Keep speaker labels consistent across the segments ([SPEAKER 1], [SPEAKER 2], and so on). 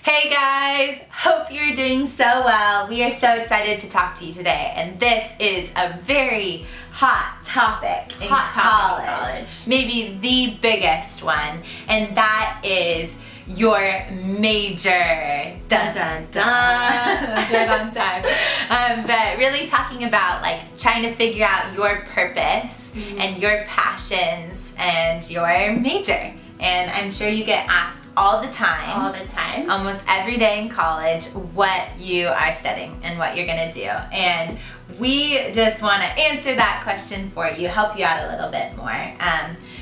[SPEAKER 1] Hey guys, hope you're doing so well. We are so excited to talk to you today, and this is a very hot topic in college. Maybe the biggest one, and that is your major. Dun dun dun. That's right on time. But really talking about like trying to figure out your purpose and your passions and your major. And I'm sure you get asked all the time, almost every day in college, what you are studying and what you're gonna do. And we just wanna answer that question for you, help you out a little bit more.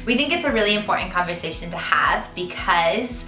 [SPEAKER 1] We think it's a really important conversation to have because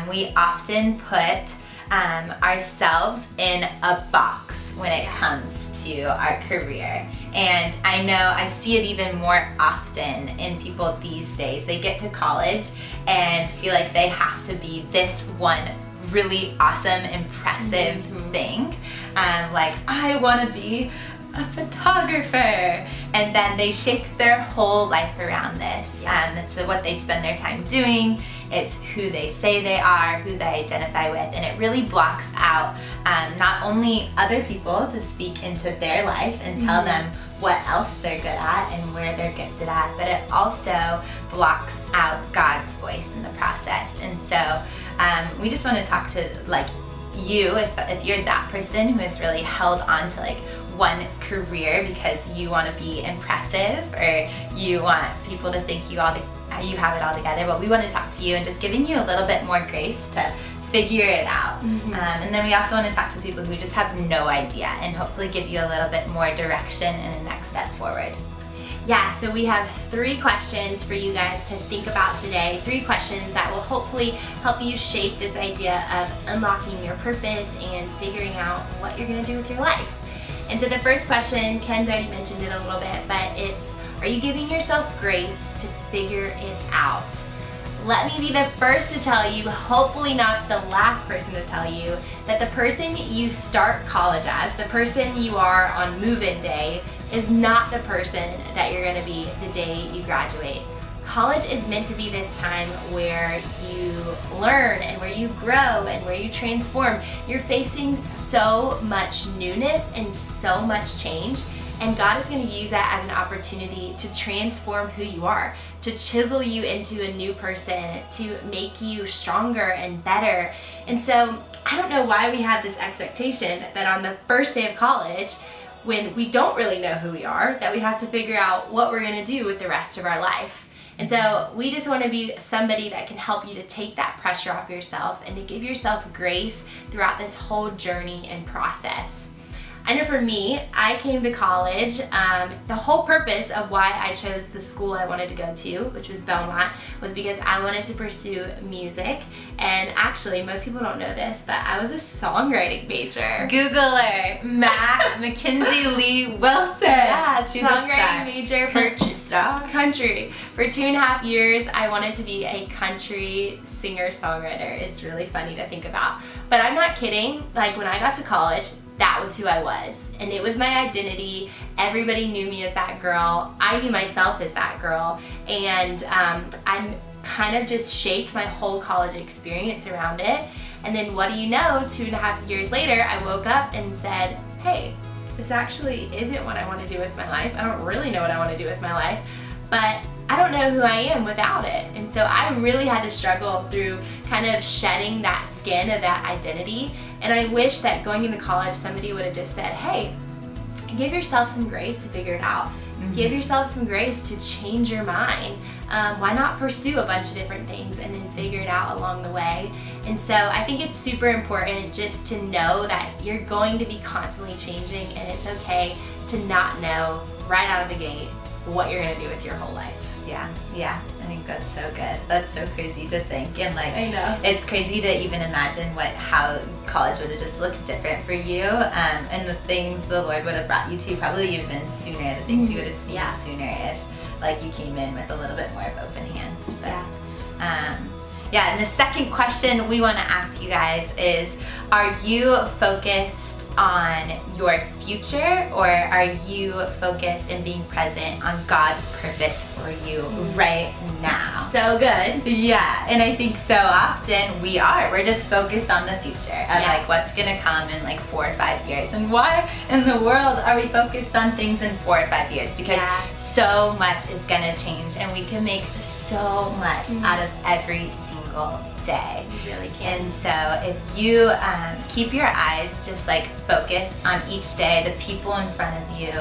[SPEAKER 1] we often put ourselves in a box when it comes to our career. And I know I see it even more often in people these days. They get to college and feel like they have to be this one really awesome, impressive thing. Like, I want to be a photographer, and then they shape their whole life around this. That's what they spend their time doing. It's who they say they are, who they identify with, and it really blocks out not only other people to speak into their life and tell them what else they're good at and where they're gifted at, but it also blocks out God's voice in the process. And so we just want to talk to like you, if you're that person who has really held on to like one career because you want to be impressive or you want people to think you have it all together. But we want to talk to you and just giving you a little bit more grace to figure it out. And then we also want to talk to people who just have no idea and hopefully give you a little bit more direction and a next step forward.
[SPEAKER 2] Yeah, so we have 3 questions for you guys to think about today. 3 questions that will hopefully help you shape this idea of unlocking your purpose and figuring out what you're going to do with your life. And so the first question, Ken's already mentioned it a little bit, but it's, are you giving yourself grace to figure it out? Let me be the first to tell you, hopefully not the last person to tell you, that the person you start college as, the person you are on move-in day, is not the person that you're going to be the day you graduate. College is meant to be this time where you learn and where you grow and where you transform. You're facing so much newness and so much change, and God is going to use that as an opportunity to transform who you are, to chisel you into a new person, to make you stronger and better. And so I don't know why we have this expectation that on the first day of college, when we don't really know who we are, that we have to figure out what we're going to do with the rest of our life. And so we just want to be somebody that can help you to take that pressure off yourself and to give yourself grace throughout this whole journey and process. I know for me, I came to college, the whole purpose of why I chose the school I wanted to go to, which was Belmont, was because I wanted to pursue music. And actually, most people don't know this, but I was a songwriting major.
[SPEAKER 1] Google her, Mackenzie Lee Wilson.
[SPEAKER 2] Yeah,
[SPEAKER 1] she's
[SPEAKER 2] songwriting major for
[SPEAKER 1] star.
[SPEAKER 2] country. For 2.5 years, I wanted to be a country singer-songwriter. It's really funny to think about. But I'm not kidding, like when I got to college, that was who I was, and it was my identity. Everybody knew me as that girl. I knew myself as that girl, and I'm kind of just shaped my whole college experience around it. And then what do you know, 2.5 years later, I woke up and said, hey, this actually isn't what I want to do with my life. I don't really know what I want to do with my life, but I don't know who I am without it. And so I really had to struggle through kind of shedding that skin of that identity. And I wish that going into college, somebody would have just said, hey, give yourself some grace to figure it out. Give yourself some grace to change your mind. Why not pursue a bunch of different things and then figure it out along the way? And so I think it's super important just to know that you're going to be constantly changing, and it's okay to not know right out of the gate what you're going to do with your whole life.
[SPEAKER 1] Yeah, I think that's so good. That's so crazy to think, and like
[SPEAKER 2] I know.
[SPEAKER 1] It's crazy to even imagine how college would have just looked different for you, and the things the Lord would have brought you to probably even sooner. The things you would have seen sooner if like you came in with a little bit more of open hands. But and the second question we want to ask you guys is, Are you focused on your future, or are you focused in being present on God's purpose for you right now?
[SPEAKER 2] So good.
[SPEAKER 1] Yeah, and I think so often we're just focused on the future of like what's gonna come in like 4 or 5 years. And why in the world are we focused on things in 4 or 5 years? Because so much is gonna change, and we can make so much out of every single day.
[SPEAKER 2] You really can.
[SPEAKER 1] And so if you keep your eyes just like focused on each day, the people in front of you,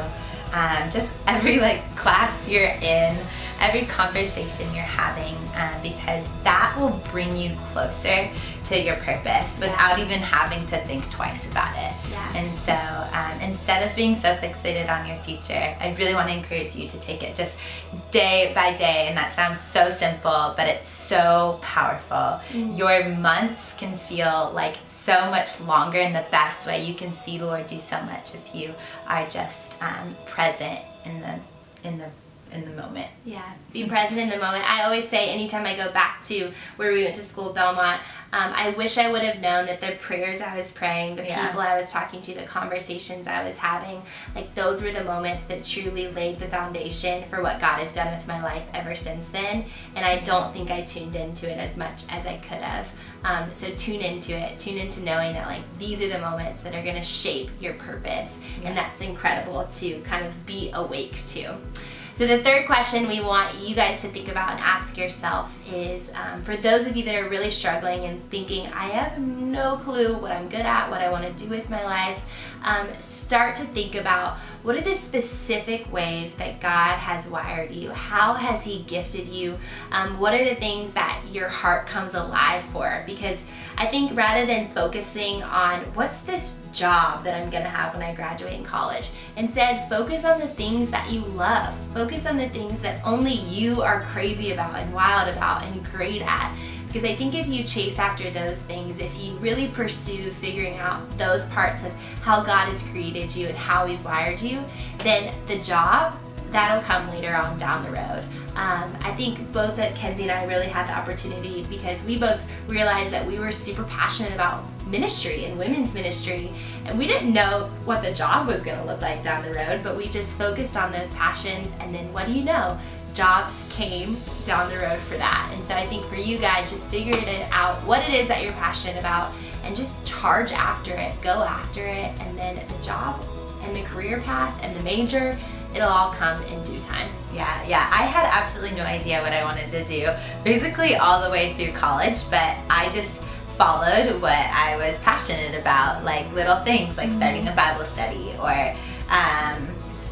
[SPEAKER 1] just every like class you're in, every conversation you're having, because that will bring you closer to your purpose without even having to think twice about it. And so instead of being so fixated on your future, I really want to encourage you to take it just day by day. And that sounds so simple, but it's so powerful. Your months can feel like so much longer in the best way. You can see the Lord do so much if you are just present in the moment.
[SPEAKER 2] Yeah, be present in the moment. I always say anytime I go back to where we went to school, Belmont, I wish I would have known that the prayers I was praying, the people I was talking to, the conversations I was having, like those were the moments that truly laid the foundation for what God has done with my life ever since then. And I don't think I tuned into it as much as I could have. So tune into it. Tune into knowing that like these are the moments that are going to shape your purpose. And that's incredible to kind of be awake to. So the third question we want you guys to think about and ask yourself is, for those of you that are really struggling and thinking, I have no clue what I'm good at, what I want to do with my life, start to think about what are the specific ways that God has wired you? How has He gifted you? What are the things that your heart comes alive for? Because I think rather than focusing on what's this job that I'm gonna have when I graduate in college, instead focus on the things that you love. Focus on the things that only you are crazy about and wild about and great at. Because I think if you chase after those things, if you really pursue figuring out those parts of how God has created you and how He's wired you, then the job, that'll come later on down the road. I think both Kenzie and I really had the opportunity because we both realized that we were super passionate about ministry and women's ministry, and we didn't know what the job was going to look like down the road, but we just focused on those passions, and then what do you know? Jobs came down the road for that. And so I think for you guys, just figuring it out what it is that you're passionate about and just charge after it, go after it, and then the job and the career path and the major, it'll all come in due time.
[SPEAKER 1] Yeah. I had absolutely no idea what I wanted to do, basically all the way through college, but I just followed what I was passionate about, like little things like starting a Bible study or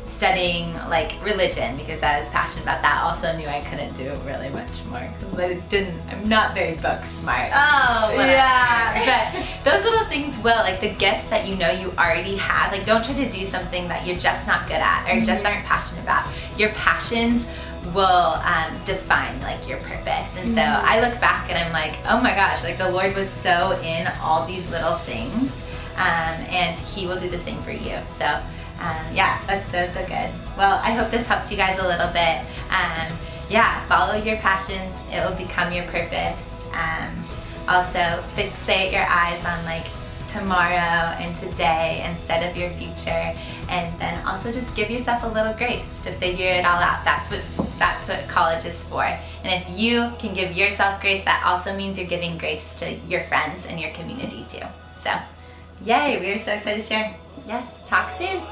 [SPEAKER 1] studying like religion because I was passionate about that. Also knew I couldn't do really much more because I'm not very book smart.
[SPEAKER 2] Oh, whatever.
[SPEAKER 1] Yeah, but those little things will, like the gifts that you know you already have, like don't try to do something that you're just not good at or just aren't passionate about. Your passions will define like your purpose. And so I look back and I'm like, oh my gosh, like the Lord was so in all these little things, and He will do the same for you. So yeah, that's so good. Well, I hope this helped you guys a little bit. Yeah, follow your passions. It will become your purpose. Also, fixate your eyes on like tomorrow and today instead of your future. And then also just give yourself a little grace to figure it all out. That's what college is for. And if you can give yourself grace, that also means you're giving grace to your friends and your community too. So, yay, we are so excited to share.
[SPEAKER 2] Yes, talk soon.